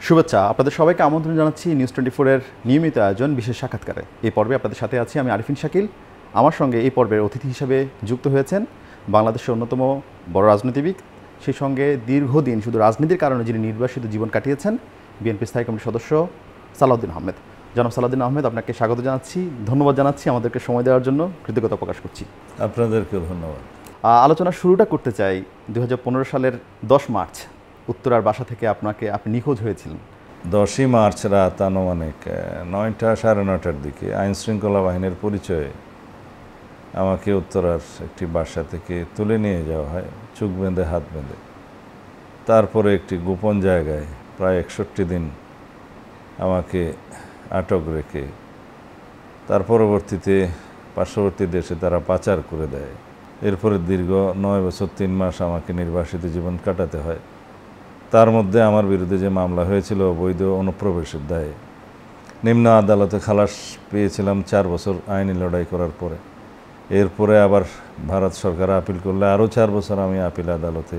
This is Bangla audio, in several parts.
শুভেচ্ছা আপনাদের সবাইকে আমন্ত্রণ জানাচ্ছি নিউজ 24 এর নিয়মিত আয়োজন বিশেষ সাক্ষাৎকারে। এই পর্বে আপনাদের সাথে আছি আমি আরিফিন শাকিল। আমার সঙ্গে এই পর্বের অতিথি হিসেবে যুক্ত হয়েছেন বাংলাদেশের অন্যতম বড় রাজনীতিবিদ, সেই সঙ্গে দীর্ঘদিন শুধু রাজনীতির কারণে যিনি নির্বাসিত জীবন কাটিয়েছেন বিএনপি স্থায়ী কমিটির সদস্য সালাউদ্দিন আহমেদ। জনাব সালাউদ্দিন আহমেদ, আপনাকে স্বাগত জানাচ্ছি, ধন্যবাদ জানাচ্ছি, আমাদেরকে সময় দেওয়ার জন্য কৃতজ্ঞতা প্রকাশ করছি। আপনাদেরকেও ধন্যবাদ। আলোচনার শুরুটা করতে চাই 2015 সালের 10 মার্চ উত্তরার বাসা থেকে আপনি নিখোঁজ হয়েছিলেন। 10ই মার্চ রাত আনুমানিক 9টা সাড়ে 9টার দিকে আইনশৃঙ্খলা বাহিনীর পরিচয়ে আমাকে উত্তরার একটি বাসা থেকে তুলে নিয়ে যাওয়া হয়, চোখ বেঁধে হাত বেঁধে। তারপরে একটি গোপন জায়গায় প্রায় 61 দিন আমাকে আটক রেখে তার পরবর্তীতে পার্শ্ববর্তী দেশে তারা পাচার করে দেয়। এরপরে দীর্ঘ 9 বছর 3 মাস আমাকে নির্বাসিত জীবন কাটাতে হয়। তার মধ্যে আমার বিরুদ্ধে যে মামলা হয়েছিল অবৈধ অনুপ্রবেশের দায়ে, নিম্ন আদালতে খালাস পেয়েছিলাম 4 বছর আইনি লড়াই করার পরে। এরপরে আবার ভারত সরকার আপিল করলে আরও 4 বছর আমি আপিল আদালতে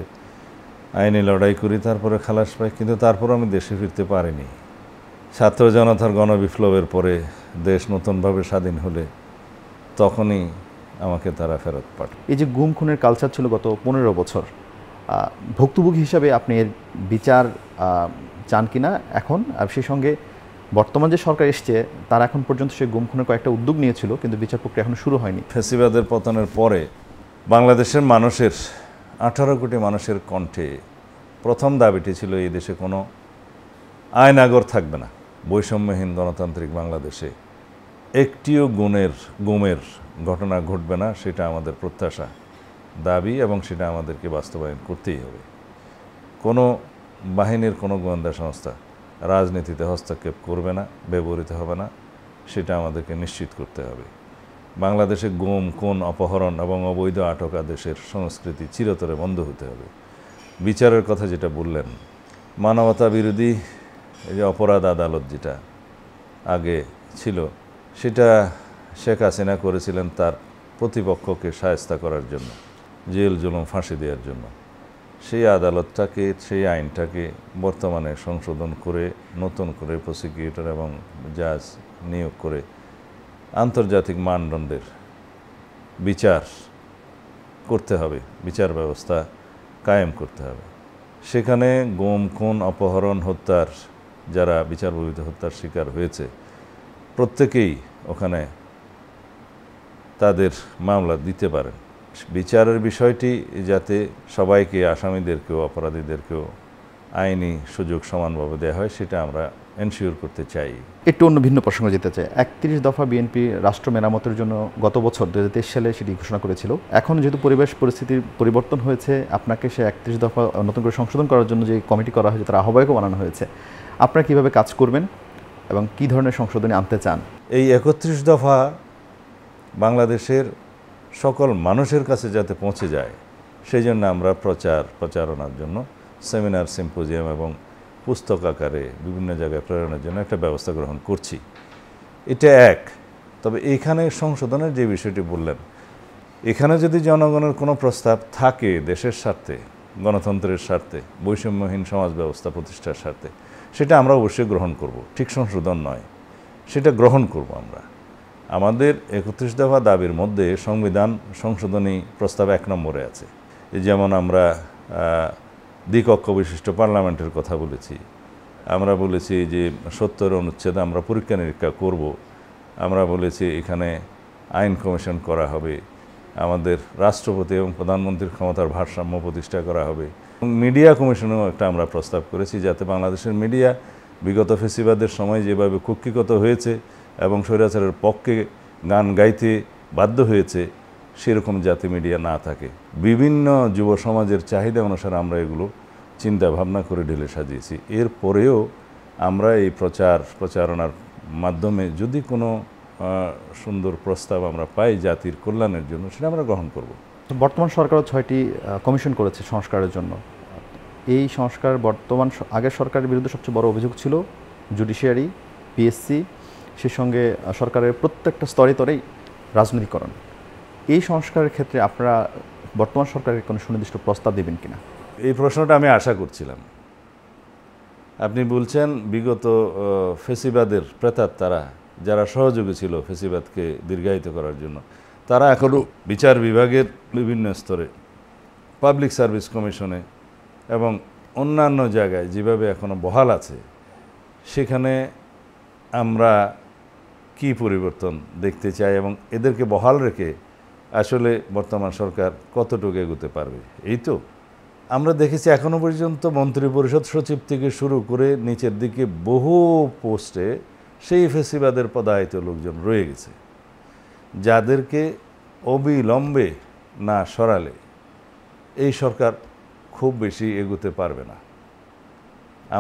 আইনি লড়াই করি, তারপরে খালাস পাই। কিন্তু তারপর আমি দেশে ফিরতে পারিনি। ছাত্র জনতার গণবিপ্লবের পরে দেশ নতুনভাবে স্বাধীন হলে তখনই আমাকে তারা ফেরত পাঠায়। এই যে গুম খুনের কালচার ছিল গত 15 বছর, ভুক্তভোগী হিসাবে আপনি এর বিচার চান কিনা এখন? আর সেই সঙ্গে বর্তমান যে সরকার এসছে তারা এখন পর্যন্ত সেই গুম খুনের কয়েকটা উদ্যোগ নিয়েছিল, কিন্তু বিচার প্রক্রিয়া এখনো শুরু হয়নি। ফ্যাসিবাদের পতনের পরে বাংলাদেশের মানুষের 18 কোটি মানুষের কণ্ঠে প্রথম দাবিটি ছিল এই দেশে কোনো আইনাগর থাকবে না, বৈষম্যহীন গণতান্ত্রিক বাংলাদেশে একটিও গুমের ঘটনা ঘটবে না। সেটা আমাদের প্রত্যাশা, দাবি, এবং সেটা আমাদেরকে বাস্তবায়ন করতেই হবে। কোনো বাহিনীর কোনো গোয়েন্দা সংস্থা রাজনীতিতে হস্তক্ষেপ করবে না, ব্যবহৃত হবে না, সেটা আমাদেরকে নিশ্চিত করতে হবে। বাংলাদেশে গুম, খুন, অপহরণ এবং অবৈধ আটক আদেশের সংস্কৃতি চিরতরে বন্ধ হতে হবে। বিচারের কথা যেটা বললেন, মানবতা বিরোধী এই যে অপরাধ আদালত যেটা আগে ছিল, সেটা শেখ হাসিনা করেছিলেন তার প্রতিপক্ষকে শায়েস্তা করার জন্য, জেল জুলুম ফাঁসি দেওয়ার জন্য। সেই আদালতটাকে, সেই আইনটাকে বর্তমানে সংশোধন করে নতুন করে প্রসিকিউটর এবং জাজ নিয়োগ করে আন্তর্জাতিক মানদণ্ডের বিচার করতে হবে, বিচার ব্যবস্থা কায়েম করতে হবে। সেখানে গুম, খুন, অপহরণ, হত্যার যারা বিচার বহির্ভূত হত্যার শিকার হয়েছে প্রত্যেকেই ওখানে তাদের মামলা দিতে পারেন। বিচারের বিষয়টি যাতে সবাইকে, আসামিদেরকেও অপরাধীদেরকেও আইনি সুযোগ সমানভাবে দেওয়া হয়, সেটা আমরা এনশিওর করতে চাই। একটু অন্য ভিন্ন প্রসঙ্গ যেতে চাই। 31 দফা বিএনপি রাষ্ট্র মেরামতের জন্য গত বছর 2023 সালে সেটি ঘোষণা করেছিল। এখন যেহেতু পরিবেশ পরিস্থিতির পরিবর্তন হয়েছে, আপনাকে সে 31 দফা নতুন করে সংশোধন করার জন্য যে কমিটি করা হয়েছে তার আহ্বায়কও বানানো হয়েছে। আপনারা কীভাবে কাজ করবেন এবং কী ধরনের সংশোধনী আনতে চান? এই 31 দফা বাংলাদেশের সকল মানুষের কাছে যাতে পৌঁছে যায়, সেই জন্য আমরা প্রচারণার জন্য সেমিনার, সিম্পোজিয়াম এবং পুস্তক আকারে বিভিন্ন জায়গায় প্রেরণের জন্য একটা ব্যবস্থা গ্রহণ করছি। এটা এক। তবে এখানে সংশোধনের যে বিষয়টি বললেন, এখানে যদি জনগণের কোনো প্রস্তাব থাকে দেশের স্বার্থে, গণতন্ত্রের স্বার্থে, বৈষম্যহীন সমাজ ব্যবস্থা প্রতিষ্ঠার স্বার্থে, সেটা আমরা অবশ্যই গ্রহণ করব। ঠিক সংশোধন নয়, সেটা গ্রহণ করব আমরা। আমাদের 31 দফা দাবির মধ্যে সংবিধান সংশোধনী প্রস্তাব 1 নম্বরে আছে। যেমন আমরা দ্বিকক্ষ বিশিষ্ট পার্লামেন্টের কথা বলেছি, আমরা বলেছি যে 70 অনুচ্ছেদ আমরা পরীক্ষা নিরীক্ষা করব, আমরা বলেছি এখানে আইন কমিশন করা হবে, আমাদের রাষ্ট্রপতি এবং প্রধানমন্ত্রীর ক্ষমতার ভারসাম্য প্রতিষ্ঠা করা হবে, এবং মিডিয়া কমিশনেও একটা আমরা প্রস্তাব করেছি যাতে বাংলাদেশের মিডিয়া বিগত ফেসিবাদের সময় যেভাবে কুক্ষিগত হয়েছে এবং স্বৈরাচারের পক্ষে গান গাইতে বাধ্য হয়েছে, সেরকম যাতে মিডিয়া না থাকে। বিভিন্ন যুব সমাজের চাহিদা অনুসারে আমরা এগুলো চিন্তা ভাবনা করে ঢেলে সাজিয়েছি। এরপরেও আমরা এই প্রচারণার মাধ্যমে যদি কোনো সুন্দর প্রস্তাব আমরা পাই জাতির কল্যাণের জন্য, সেটা আমরা গ্রহণ করব। বর্তমান সরকারও 6টি কমিশন করেছে সংস্কারের জন্য। এই সংস্কার আগের সরকারের বিরুদ্ধে সবচেয়ে বড় অভিযোগ ছিল জুডিশিয়ারি, পিএসসি, সেই সঙ্গে সরকারের প্রত্যেকটা স্তরেই রাজনীতিকরণ। এই সংস্কারের ক্ষেত্রে আপনারা বর্তমান সরকারের কোনো সুনির্দিষ্ট প্রস্তাব দেবেন কিনা? এই প্রশ্নটা আমি আশা করছিলাম। আপনি বলছেন বিগত ফেসিবাদের প্রেতাত্মারা যারা সহযোগী ছিল ফেসিবাদকে দীর্ঘায়িত করার জন্য, তারা এখনও বিচার বিভাগের বিভিন্ন স্তরে, পাবলিক সার্ভিস কমিশনে এবং অন্যান্য জায়গায় যেভাবে এখনও বহাল আছে, সেখানে আমরা কি পরিবর্তন দেখতে চাই এবং এদেরকে বহাল রেখে আসলে বর্তমান সরকার কতটুকু এগোতে পারবে? এই তো আমরা দেখেছি এখনও পর্যন্ত মন্ত্রিপরিষদ সচিব থেকে শুরু করে নিচের দিকে বহু পোস্টে সেই ফেসিবাদের পদায়িত লোকজন রয়ে গেছে, যাদেরকে অবিলম্বে না সরালে এই সরকার খুব বেশি এগোতে পারবে না।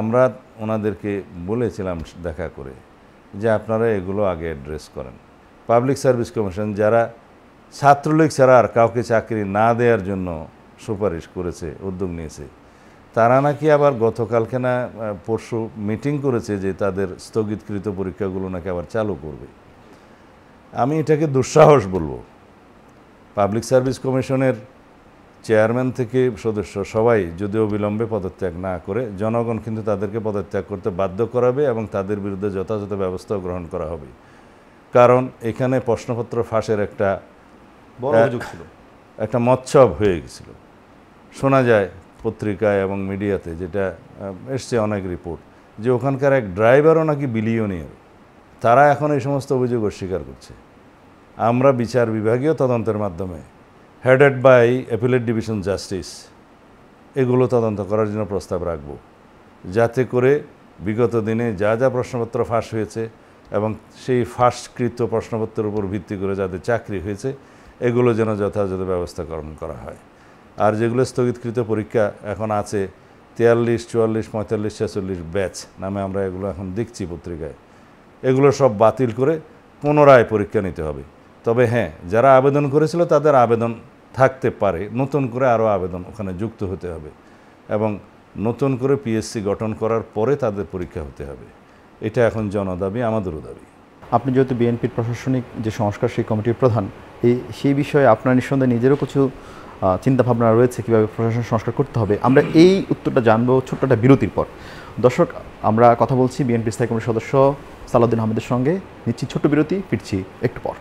আমরা ওনাদেরকে বলেছিলাম দেখা করে যে আপনারা এগুলো আগে অ্যাড্রেস করেন। পাবলিক সার্ভিস কমিশন যারা ছাত্রলীগ ছাড়া আর কাউকে চাকরি না দেওয়ার জন্য সুপারিশ করেছে, উদ্যোগ নিয়েছে, তারা নাকি আবার গতকালকে না পরশু মিটিং করেছে যে তাদের স্থগিতকৃত পরীক্ষাগুলো নাকি আবার চালু করবে। আমি এটাকে দুঃসাহস বলবো। পাবলিক সার্ভিস কমিশনের চেয়ারম্যান থেকে সদস্য সবাই যদি অবিলম্বে পদত্যাগ না করে, জনগণ কিন্তু তাদেরকে পদত্যাগ করতে বাধ্য করাবে এবং তাদের বিরুদ্ধে যথাযথ ব্যবস্থাও গ্রহণ করা হবে। কারণ এখানে প্রশ্নপত্র ফাঁসের একটা বড় অভিযোগ ছিল, একটা মৎসব হয়ে গেছিল। শোনা যায় পত্রিকায় এবং মিডিয়াতে, যেটা এসছে অনেক রিপোর্ট, যে ওখানকার এক ড্রাইভারও নাকি বিলিয়নিয়ার। তারা এখন এই সমস্ত অভিযোগ অস্বীকার করছে। আমরা বিচার বিভাগীয় তদন্তের মাধ্যমে, headed by appellate division justice, এগুলো তদন্ত করার জন্য প্রস্তাব রাখব, যাতে করে বিগত দিনে যা যা প্রশ্নপত্র ফাঁস হয়েছে এবং সেই ফাঁসকৃত প্রশ্নপত্রের উপর ভিত্তি করে যাদের চাকরি হয়েছে, এগুলো যেন যথাযথ ব্যবস্থা গ্রহণ করা হয়। আর যেগুলো স্থগিতকৃত পরীক্ষা এখন আছে 43, 44, 45, 46 ব্যাচ নামে আমরা এগুলো এখন দেখছি পত্রিকায়, এগুলো সব বাতিল করে পুনরায় পরীক্ষা নিতে হবে। তবে হ্যাঁ, যারা আবেদন করেছিল তাদের আবেদন থাকতে পারে, নতুন করে আরও আবেদন ওখানে যুক্ত হতে হবে এবং নতুন করে পিএসসি গঠন করার পরে তাদের পরীক্ষা হতে হবে। এটা এখন জনদাবি, আমাদেরও দাবি। আপনি যেহেতু বিএনপির প্রশাসনিক যে সংস্কার সেই কমিটির প্রধান, সেই বিষয়ে আপনার নিঃসন্দেহে নিজেরও কিছু চিন্তাভাবনা রয়েছে কীভাবে প্রশাসন সংস্কার করতে হবে। আমরা এই উত্তরটা জানবো ছোট্ট একটা বিরতির পর। দর্শক, আমরা কথা বলছি বিএনপির স্থায়ী কমিটির সদস্য সালাউদ্দিন আহমেদের সঙ্গে। নিচ্ছি ছোট্ট বিরতি, ফিরছি একটু পর।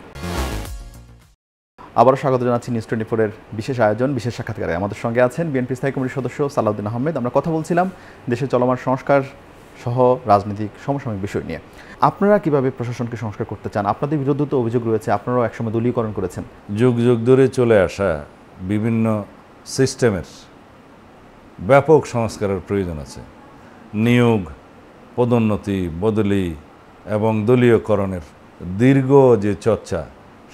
আবারও স্বাগত জানাচ্ছি নিউজ 24-এর বিশেষ আয়োজন, বিশেষ সাক্ষাৎকারে। আমাদের সঙ্গে আছেন বিএনপি স্থায়ী কমিটির সদস্য সালাউদ্দিন আহমেদ। আমরা কথা বলছিলাম দেশের চলমান সংস্কার সহ রাজনৈতিক সমসাময়িক বিষয় নিয়ে। আপনারা কিভাবে প্রশাসনকে সংস্কার করতে চান? আপনাদের বিরুদ্ধে তো অভিযোগ রয়েছে, আপনারাও একসময় দলীয়করণ করেছেন। যুগ যুগ ধরে চলে আসা বিভিন্ন সিস্টেমের ব্যাপক সংস্কারের প্রয়োজন আছে। নিয়োগ, পদোন্নতি, বদলি এবং দলীয়করণের দীর্ঘ যে চর্চা,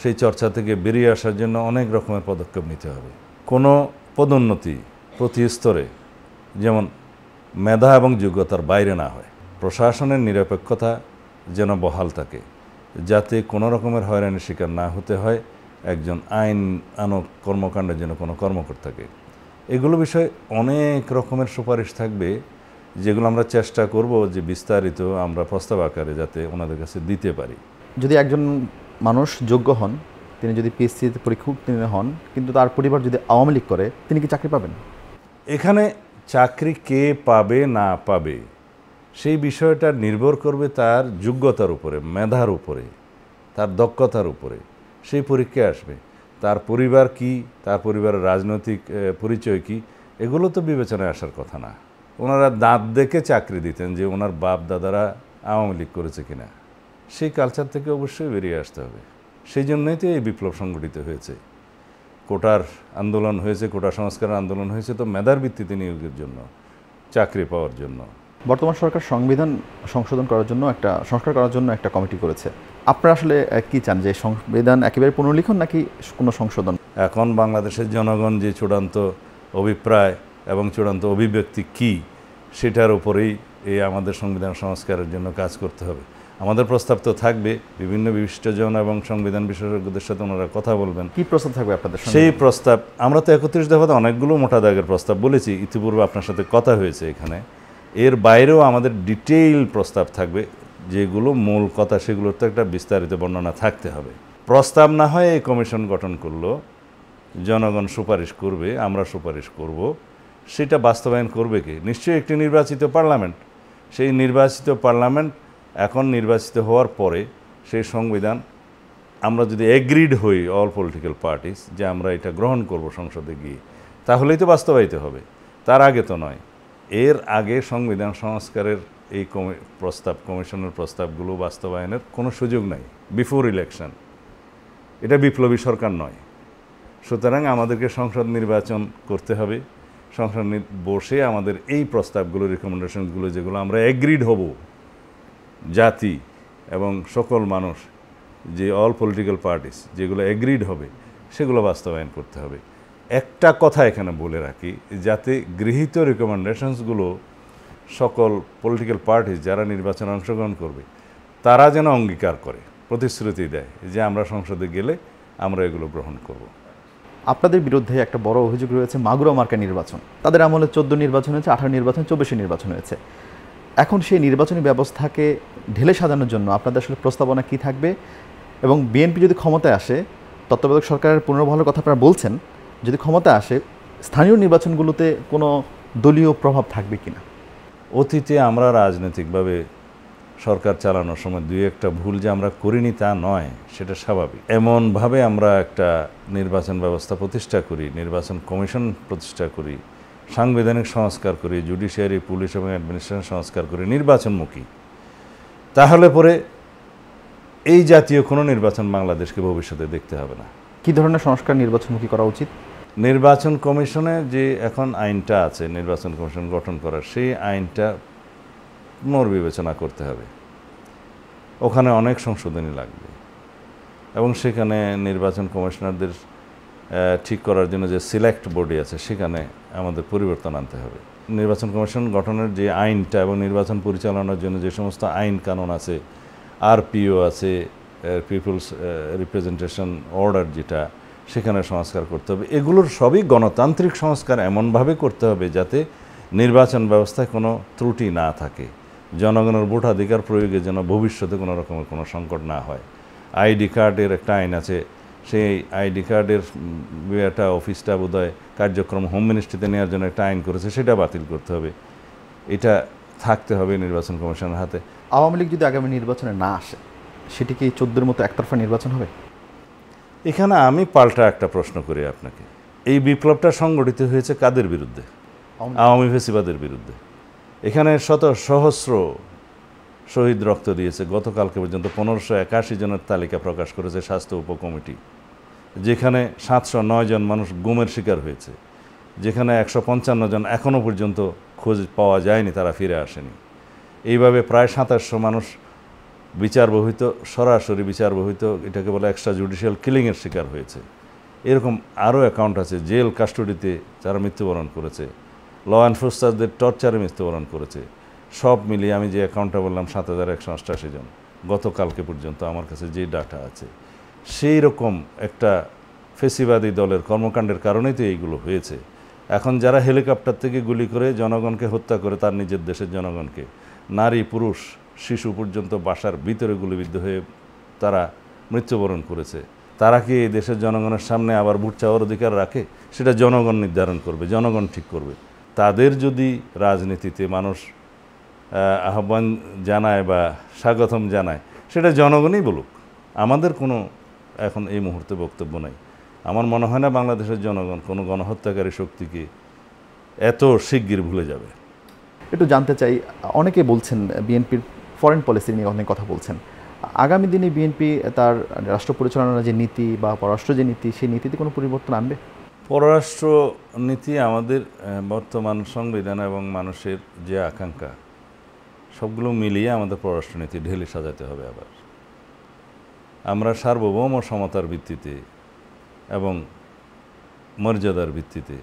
সেই চর্চা থেকে বেরিয়ে আসার জন্য অনেক রকমের পদক্ষেপ নিতে হবে। কোনো পদোন্নতি প্রতি স্তরে যেমন মেধা এবং যোগ্যতার বাইরে না হয়, প্রশাসনের নিরপেক্ষতা যেন বহাল থাকে, যাতে কোনো রকমের হয়রানির শিকার না হতে হয় একজন আইন আনক কর্মকাণ্ডের জন্য কোনো কর্মকর্তাকে। এগুলো বিষয়ে অনেক রকমের সুপারিশ থাকবে, যেগুলো আমরা চেষ্টা করব যে বিস্তারিত আমরা প্রস্তাব আকারে যাতে ওনাদের কাছে দিতে পারি। যদি একজন মানুষ যোগ্য হন, তিনি যদি পিএসসিতে পরীক্ষা উত্তীর্ণ হন, কিন্তু তার পরিবার যদি আওয়ামী লীগ করে, তিনি কি চাকরি পাবেন? এখানে চাকরি কে পাবে না পাবে সেই বিষয়টা নির্ভর করবে তার যোগ্যতার উপরে, মেধার উপরে, তার দক্ষতার উপরে। সেই পরীক্ষায় আসবে তার পরিবার কি, তার পরিবারের রাজনৈতিক পরিচয় কি, এগুলো তো বিবেচনায় আসার কথা না। ওনারা দাঁত দেখে চাকরি দিতেন যে ওনার বাপ দাদারা আওয়ামী লীগ করেছে কিনা। সেই কালচার থেকে অবশ্যই বেরিয়ে আসতে হবে। সেই জন্যই তো এই বিপ্লব সংগঠিত হয়েছে, কোটার আন্দোলন হয়েছে, কোটা সংস্কারের আন্দোলন হয়েছে, তো মেধার ভিত্তিতে নিয়োগের জন্য, চাকরি পাওয়ার জন্য। বর্তমান সরকার সংবিধান সংশোধন করার জন্য সংস্কার করার জন্য একটা কমিটি করেছে। আপনারা আসলে কি চান, যে সংবিধান একেবারে পুনর্লিখন নাকি কোনো সংশোধন? এখন বাংলাদেশের জনগণ যে চূড়ান্ত অভিপ্রায় এবং চূড়ান্ত অভিব্যক্তি কি, সেটার উপরেই এই আমাদের সংবিধান সংস্কারের জন্য কাজ করতে হবে। আমাদের প্রস্তাব তো থাকবে, বিভিন্ন বিশিষ্টজন এবং সংবিধান বিশেষজ্ঞদের সাথে ওনারা কথা বলবেন। কি প্রস্তাব থাকবে আপনাদের? সেই প্রস্তাব আমরা তো 31 দফাতে অনেকগুলো মোটা দাগের প্রস্তাব বলেছি, ইতিপূর্বে আপনার সাথে কথা হয়েছে এখানে। এর বাইরেও আমাদের ডিটেইল প্রস্তাব থাকবে, যেগুলো মূল কথা, সেগুলোর তো একটা বিস্তারিত বর্ণনা থাকতে হবে। প্রস্তাব না হয় এই কমিশন গঠন করলো, জনগণ সুপারিশ করবে, আমরা সুপারিশ করব, সেটা বাস্তবায়ন করবে কে? নিশ্চয়ই একটি নির্বাচিত পার্লামেন্ট। সেই নির্বাচিত পার্লামেন্ট এখন নির্বাচিত হওয়ার পরে সেই সংবিধান আমরা যদি এগ্রিড হই অল পলিটিক্যাল পার্টিস যে আমরা এটা গ্রহণ করব সংসদে গিয়ে, তাহলেই তো বাস্তবায়িত হবে, তার আগে তো নয়। এর আগে সংবিধান সংস্কারের এই কমিশনের প্রস্তাবগুলো বাস্তবায়নের কোনো সুযোগ নাই বিফোর ইলেকশন। এটা বিপ্লবী সরকার নয়। সুতরাং আমাদেরকে সংসদ নির্বাচন করতে হবে, সংসদ বসে আমাদের এই প্রস্তাবগুলো, রিকমেন্ডেশনগুলো যেগুলো আমরা এগ্রিড হব জাতি এবং সকল মানুষ, যে অল পলিটিক্যাল পার্টিস যেগুলো এগ্রিড হবে সেগুলো বাস্তবায়ন করতে হবে। একটা কথা এখানে বলে রাখি, যাতে গৃহীত রিকমেন্ডেশনসগুলো সকল পলিটিক্যাল পার্টিস যারা নির্বাচনে অংশগ্রহণ করবে তারা যেন অঙ্গীকার করে, প্রতিশ্রুতি দেয় যে আমরা সংসদে গেলে আমরা এগুলো গ্রহণ করব। আপনাদের বিরুদ্ধে একটা বড় অভিযোগ রয়েছে মাগুরা মার্কা নির্বাচন। তাদের আমলে 14 নির্বাচন হয়েছে, 18 নির্বাচন, 24 নির্বাচন হয়েছে। এখন সেই নির্বাচনী ব্যবস্থাকে ঢেলে সাজানোর জন্য আপনাদের আসলে প্রস্তাবনা কি থাকবে? এবং বিএনপি যদি ক্ষমতায় আসে, তত্ত্বাবধায়ক সরকারের পুনর্বহালের কথা আপনারা বলছেন, যদি ক্ষমতায় আসে স্থানীয় নির্বাচনগুলোতে কোনো দলীয় প্রভাব থাকবে কিনা? অতীতে আমরা রাজনৈতিকভাবে সরকার চালানোর সময় দুই একটা ভুল যে আমরা করিনি তা নয়, সেটা স্বাভাবিক। এমনভাবে আমরা একটা নির্বাচন ব্যবস্থা প্রতিষ্ঠা করি, নির্বাচন কমিশন প্রতিষ্ঠা করি, সাংবিধানিক সংস্কার করি, জুডিশিয়ারি, পুলিশ এবং অ্যাডমিনিস্ট্রেশন সংস্কার করি নির্বাচনমুখী, তাহলে পরে এই জাতীয় কোনো নির্বাচন বাংলাদেশকে ভবিষ্যতে দেখতে হবে না। কী ধরনের সংস্কার নির্বাচনমুখী করা উচিত? নির্বাচন কমিশনে যে এখন আইনটা আছে নির্বাচন কমিশন গঠন করার, সেই আইনটা পুনর্বিবেচনা করতে হবে। ওখানে অনেক সংশোধনী লাগবে এবং সেখানে নির্বাচন কমিশনারদের ঠিক করার জন্য যে সিলেক্ট বডি আছে সেখানে আমাদের পরিবর্তন আনতে হবে। নির্বাচন কমিশন গঠনের যে আইনটা এবং নির্বাচন পরিচালনার জন্য যে সমস্ত আইন কানুন আছে, আরপিও আছে, পিপলস রিপ্রেজেন্টেশন অর্ডার যেটা, সেখানে সংস্কার করতে হবে। এগুলোর সবই গণতান্ত্রিক সংস্কার এমনভাবে করতে হবে যাতে নির্বাচন ব্যবস্থায় কোনো ত্রুটি না থাকে, জনগণের ভোটাধিকার প্রয়োগে যেন ভবিষ্যতে কোনো রকমের কোনো সংকট না হয়। আইডি কার্ডের একটা আইন আছে, সেই আইডি কার্ডের একটা অফিসটা বোধহয় কার্যক্রম হোম মিনিস্ট্রিতে নেওয়ার জন্য একটা আইন করেছে, সেটা বাতিল করতে হবে। এটা থাকতে হবে নির্বাচন কমিশনের হাতে। আওয়ামী লীগ যদি আগামী নির্বাচনে না আসে, সেটি কি 14-এর মতো একতরফা নির্বাচন হবে? এখানে আমি পাল্টা একটা প্রশ্ন করি আপনাকে। এই বিপ্লবটা সংগঠিত হয়েছে কাদের বিরুদ্ধে? আওয়ামী ফ্যাসিবাদের বিরুদ্ধে। এখানে শত সহস্র শহীদ রক্ত দিয়েছে। গতকালকে পর্যন্ত 1581 জনের তালিকা প্রকাশ করেছে স্বাস্থ্য উপকমিটি, যেখানে 709 জন মানুষ গুমের শিকার হয়েছে, যেখানে 155 জন এখনও পর্যন্ত খোঁজ পাওয়া যায়নি, তারা ফিরে আসেনি। এইভাবে প্রায় 2700 মানুষ বিচার বহিত, সরাসরি বিচার বহিত, এটাকে বলে এক্সট্রা জুডিশিয়াল কিলিংয়ের শিকার হয়েছে। এরকম আরও অ্যাকাউন্ট আছে, জেল কাস্টডিতে যারা মৃত্যুবরণ করেছে, ল এনফোর্সারদের টর্চারে মৃত্যুবরণ করেছে। সব মিলিয়ে আমি যে অ্যাকাউন্টটা বললাম 7188 জন গতকালকে পর্যন্ত আমার কাছে যে ডাটা আছে, সেই রকম একটা ফেসিবাদী দলের কর্মকাণ্ডের কারণেই তো এইগুলো হয়েছে। এখন যারা হেলিকপ্টার থেকে গুলি করে জনগণকে হত্যা করে, তার নিজের দেশের জনগণকে, নারী পুরুষ শিশু পর্যন্ত বাসার ভিতরে গুলিবিদ্ধ হয়ে তারা মৃত্যুবরণ করেছে, তারা কি এই দেশের জনগণের সামনে আবার ভোট চাওয়ার অধিকার রাখে? সেটা জনগণ নির্ধারণ করবে, জনগণ ঠিক করবে। তাদের যদি রাজনীতিতে মানুষ আহ্বান জানায় বা স্বাগতম জানায়, সেটা জনগণই বলুক, আমাদের কোনো এখন এই মুহূর্তে বক্তব্য নাই। আমার মনে হয় না বাংলাদেশের জনগণ কোনো গণহত্যাকারী শক্তিকে এত শিগগির ভুলে যাবে। একটু জানতে চাই, অনেকে বলছেন বিএনপির ফরেন পলিসি নিয়ে অনেক কথা বলছেন। আগামী দিনে বিএনপি তার রাষ্ট্র পরিচালনার যে নীতি বা পররাষ্ট্র যে নীতি, সেই নীতিতে কোনো পরিবর্তন আনবে? পররাষ্ট্র নীতি আমাদের বর্তমান সংবিধান এবং মানুষের যে আকাঙ্ক্ষা, সবগুলো মিলিয়ে আমাদের পররাষ্ট্রনীতি ঢেলে সাজাতে হবে। আবার আমরা সার্বভৌম সমতার ভিত্তিতে এবং মর্যাদার ভিত্তিতে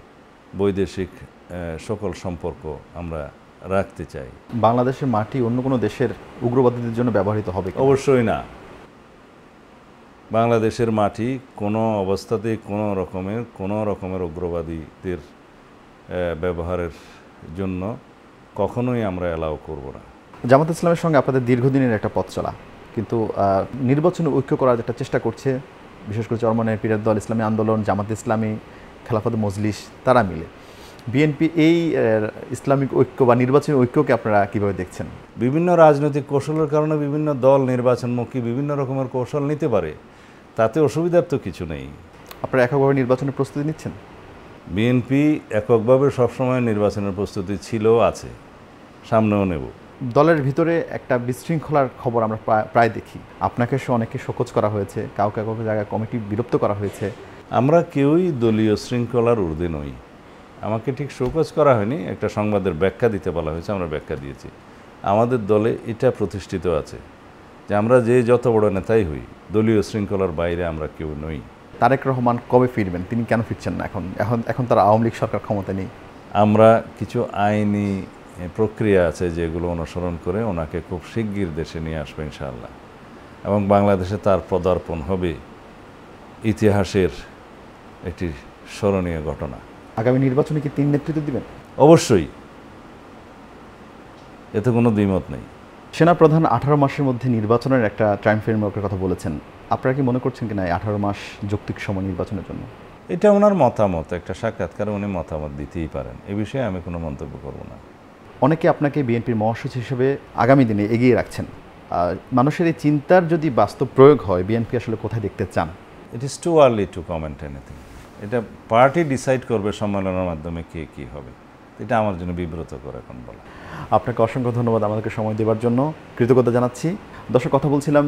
বৈদেশিক সকল সম্পর্ক আমরা রাখতে চাই। বাংলাদেশের মাটি অন্য কোনো দেশের উগ্রবাদীদের জন্য ব্যবহৃত হবে? অবশ্যই না। বাংলাদেশের মাটি কোনো অবস্থাতেই কোনো রকমের উগ্রবাদীদের ব্যবহারের জন্য কখনোই আমরা অ্যালাউ করব না। জামাত ইসলামের সঙ্গে আপনাদের দীর্ঘদিনের একটা পথ চলা, কিন্তু নির্বাচনে ঐক্য করার একটা চেষ্টা করছে বিশেষ করে চরমনাইয়ের পীরের দল, ইসলামী আন্দোলন, জামাত ইসলামী, খেলাফত মজলিস, তারা মিলে। বিএনপি এই ইসলামিক ঐক্য বা নির্বাচনী ঐক্যকে আপনারা কিভাবে দেখছেন? বিভিন্ন রাজনৈতিক কৌশলের কারণে বিভিন্ন দল নির্বাচনমুখী বিভিন্ন রকমের কৌশল নিতে পারে, তাতে অসুবিধার তো কিছু নেই। আপনারা এককভাবে নির্বাচনের প্রস্তুতি নিচ্ছেন? বিএনপি এককভাবে সবসময় নির্বাচনের প্রস্তুতি ছিল, আছে, সামনেও নেব। দলের ভিতরে একটা বিশৃঙ্খলার খবর আমরা প্রায় দেখি। আপনাকে অনেকে শোকজ করা হয়েছে, কাউকে কাউকে জায়গায় কমিটি বিলুপ্ত করা হয়েছে। আমরা কেউই দলীয় শৃঙ্খলার ঊর্ধ্বে নই। আমাকে ঠিক শোকজ করা হয়নি, একটা সংবাদের ব্যাখ্যা দিতে বলা হয়েছে, আমরা ব্যাখ্যা দিয়েছি। আমাদের দলে এটা প্রতিষ্ঠিত আছে যে আমরা যে যত বড় নেতাই হই, দলীয় শৃঙ্খলার বাইরে আমরা কেউ নই। তারেক রহমান কবে ফিরবেন? তিনি কেন ফিরছেন না? এখন তারা আওয়ামী লীগ সরকার ক্ষমতা নেই। আমরা কিছু আইনি প্রক্রিয়া আছে যেগুলো অনুসরণ করে ওনাকে খুব শিগগির দেশে নিয়ে আসবে ইনশাআল্লাহ, এবং বাংলাদেশে তার পদার্পণ হবে ইতিহাসের একটি স্মরণীয় ঘটনা। আগামী নির্বাচনে কি তিনি নেতৃত্ব দিবেন? অবশ্যই, এতে কোনো দ্বিমত নেই। সেনাপ্রধান 18 মাসের মধ্যে নির্বাচনের একটা টাইম ফ্রেমওয়ার্কের কথা বলেছেন। আপনারা কি মনে করছেন কিনা 18 মাস যৌক্তিক সময় নির্বাচনের জন্য? এটা ওনার মতামত, একটা সাক্ষাৎকারে উনি মতামত দিতেই পারেন, এ বিষয়ে আমি কোনো মন্তব্য করব না। অনেকে আপনাকে বিএনপির মহাসচিব হিসেবে আগামী দিনে এগিয়ে রাখছেন। মানুষের এই চিন্তার যদি বাস্তব প্রয়োগ হয়, বিএনপি আসলে কোথায় দেখতে চান? It is too early two comment anything. এটা পার্টি ডিসাইড করবে সম্মেলনের মাধ্যমে কে কী হবে। এটা আমার জন্য বিব্রতকর এখন বলা। আপনাকে অসংখ্য ধন্যবাদ আমাদেরকে সময় দেওয়ার জন্য, কৃতজ্ঞতা জানাচ্ছি। দর্শক, কথা বলছিলাম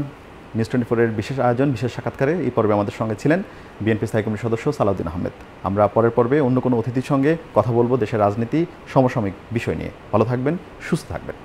নিউজ 24-এর বিশেষ আয়োজন, বিশেষ সাক্ষাৎকারে। এই পর্বে আমাদের সঙ্গে ছিলেন বিএনপি স্থায়ী কমিটির সদস্য সালাউদ্দিন আহমেদ। আমরা পরের পর্বে অন্য কোনো অতিথির সঙ্গে কথা বলবো দেশের রাজনীতি, সমসাময়িক বিষয় নিয়ে। ভালো থাকবেন, সুস্থ থাকবেন।